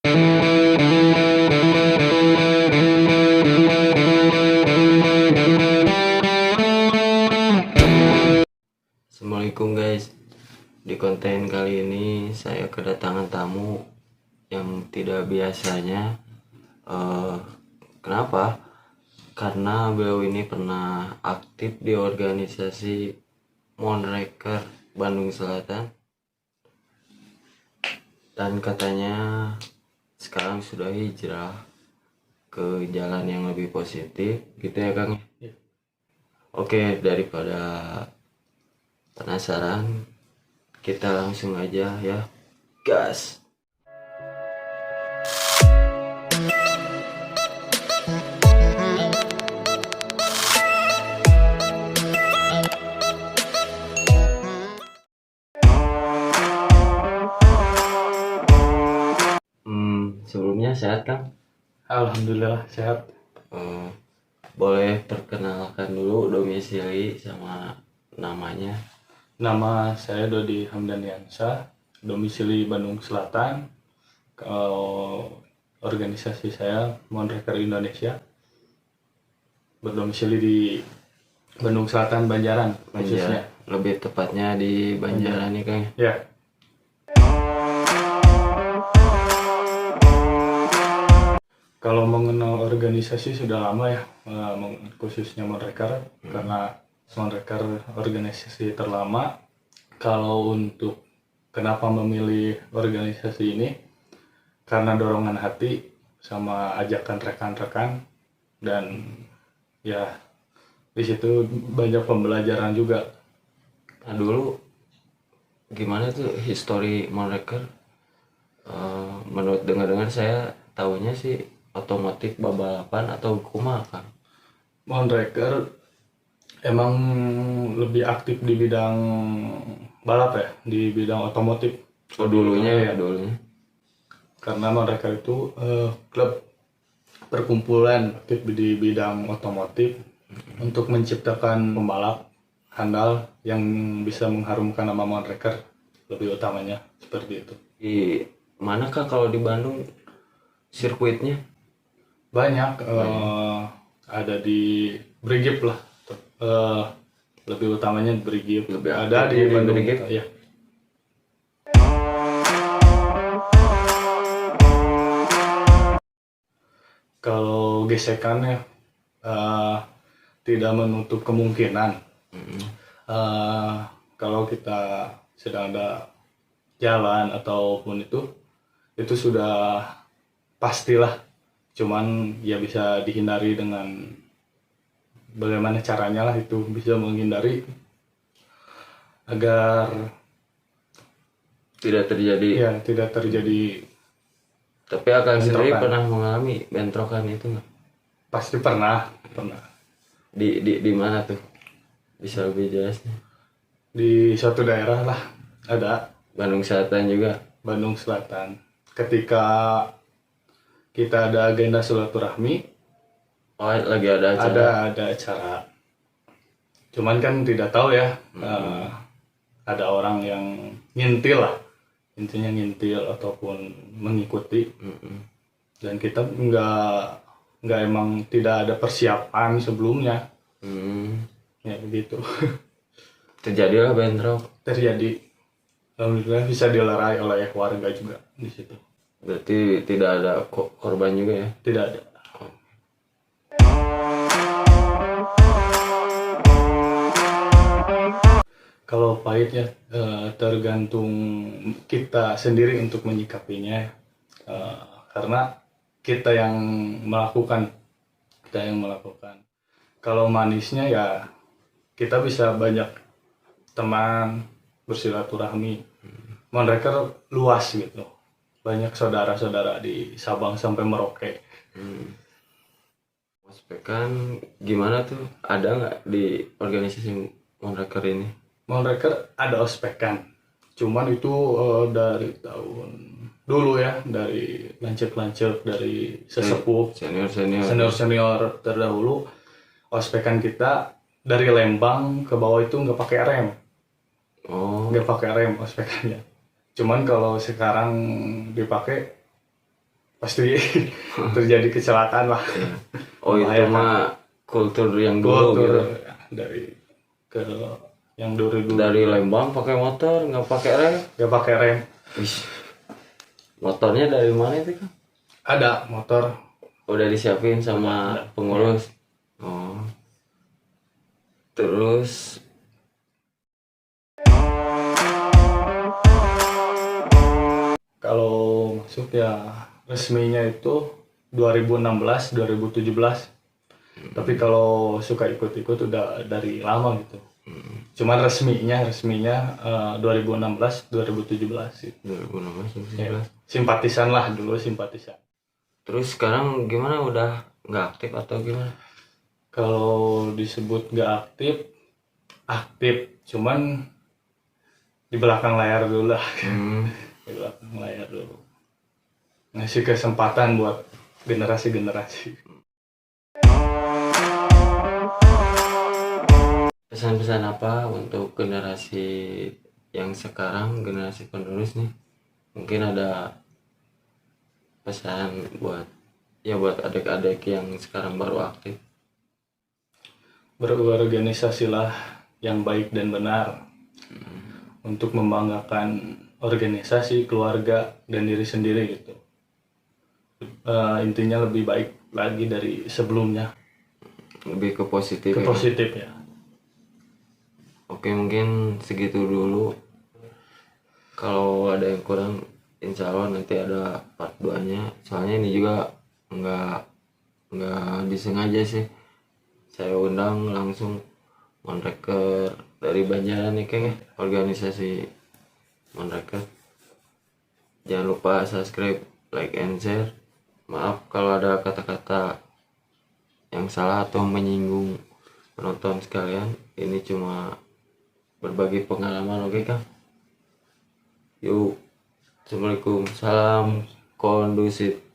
Assalamualaikum guys. Di konten kali ini saya kedatangan tamu yang tidak biasanya. Kenapa? Karena beliau ini pernah aktif di organisasi Monreker Bandung Selatan, dan katanya sekarang sudah hijrah ke jalan yang lebih positif, gitu ya Kang? Oke, daripada penasaran, kita langsung aja ya, gas. Sebelumnya sehat Kang? Alhamdulillah sehat. Boleh perkenalkan dulu domisili sama namanya? Nama saya Dodi Hamdaniansyah, domisili Bandung Selatan. Organisasi saya Monreker Indonesia, berdomisili di Bandung Selatan, Banjaran khususnya. Lebih tepatnya di Banjaran nih Kang. Ya. Kalau mengenal organisasi sudah lama ya, khususnya Monreker, karena Monreker organisasi terlama. Kalau untuk kenapa memilih organisasi ini, karena dorongan hati sama ajakan rekan-rekan, dan ya di situ banyak pembelajaran juga. Nah dulu gimana tuh histori Monreker? Menurut dengar-dengar saya tahunya sih otomotif balapan atau kumaha Kang? Monreker emang lebih aktif di bidang balap ya, di bidang otomotif. Oh dulunya ya, dulunya. Karena Monreker itu klub perkumpulan aktif di bidang otomotif untuk menciptakan pembalap handal yang bisa mengharumkan nama Monreker, lebih utamanya seperti itu. Di mana Kang kalau di Bandung sirkuitnya? Banyak, ada di Brigip lah, lebih utamanya Brigip. Lebih ada aktif di di Bandung Brigip? ya. Kalau gesekannya tidak menutup kemungkinan. Kalau kita sedang ada jalan ataupun itu sudah pastilah. Cuman ya bisa dihindari dengan bagaimana caranya lah, itu bisa menghindari agar Tidak terjadi. ya tidak terjadi. Tapi Akang sendiri Bentrokan. pernah mengalami bentrokan itu nggak? Pasti pernah. Di mana tuh? Bisa lebih jelasnya? Di suatu daerah lah, ada Bandung Selatan juga. Bandung Selatan. Ketika kita ada agenda silaturahmi, Oh lagi ada acara. ada acara. Cuman kan tidak tahu ya, ada orang yang ngintil lah, intinya ngintil ataupun mengikuti. Dan kita nggak emang tidak ada persiapan sebelumnya. Ya begitu. Terjadilah bentrok. Terjadi. Alhamdulillah bisa dilerai oleh warga juga di situ. Berarti tidak ada korban juga ya? Tidak ada. Kalau pahitnya tergantung kita sendiri untuk menyikapinya, karena kita yang melakukan. Kalau manisnya ya kita bisa banyak teman, bersilaturahmi. Monreker luas gitu, banyak saudara-saudara di Sabang sampai Merauke. Ospekan gimana tuh? Ada nggak di organisasi Monreker ini? Monreker ada ospekan, cuman itu dari tahun dulu ya, dari lancip-lancip, dari sesepuh, senior terdahulu. Ospekan kita dari Lembang ke bawah itu nggak pakai rem. Nggak pakai rem ospekannya. Cuman kalau sekarang dipakai pasti terjadi kecelakaan lah. Ya. Oh itu Membahayakan. mah kultur yang dulu Kultur gitu. dari ke yang dulu Dari Lembang pakai motor nggak pakai rem. nggak pakai rem. Wih, motornya dari mana itu kan? Ada motor Udah disiapin sama pengurus. Oh. Terus kalau masuk ya resminya itu 2016 2017. Tapi kalau suka ikut-ikut udah dari lama gitu. Cuman resminya 2016 2017 gitu. 2016 Ya, 2017. simpatisan lah dulu, simpatisan. Terus sekarang gimana, udah nggak aktif atau gimana? Kalau disebut nggak aktif, aktif, cuman di belakang layar dulu lah. Di belakang layar dulu. Ngasih kesempatan buat generasi-generasi. Pesan-pesan apa untuk generasi yang sekarang, generasi penerus nih? Mungkin ada pesan buat adik-adik yang sekarang baru aktif. Berorganisasilah yang baik dan benar untuk membanggakan organisasi, keluarga, dan diri sendiri gitu. Intinya lebih baik lagi dari sebelumnya, Lebih ke positif ke ya. positif ya. Oke, mungkin segitu dulu. Kalau ada yang kurang, insya Allah nanti ada part 2 nya. Soalnya ini juga nggak disengaja sih, saya undang langsung Monreker dari Banjaran nih kayaknya, organisasi Monreker. Jangan lupa subscribe, like, and share. Maaf kalau ada kata-kata yang salah atau menyinggung penonton sekalian. Ini cuma berbagi pengalaman, oke Kang? Yuk, assalamualaikum, salam kondusif.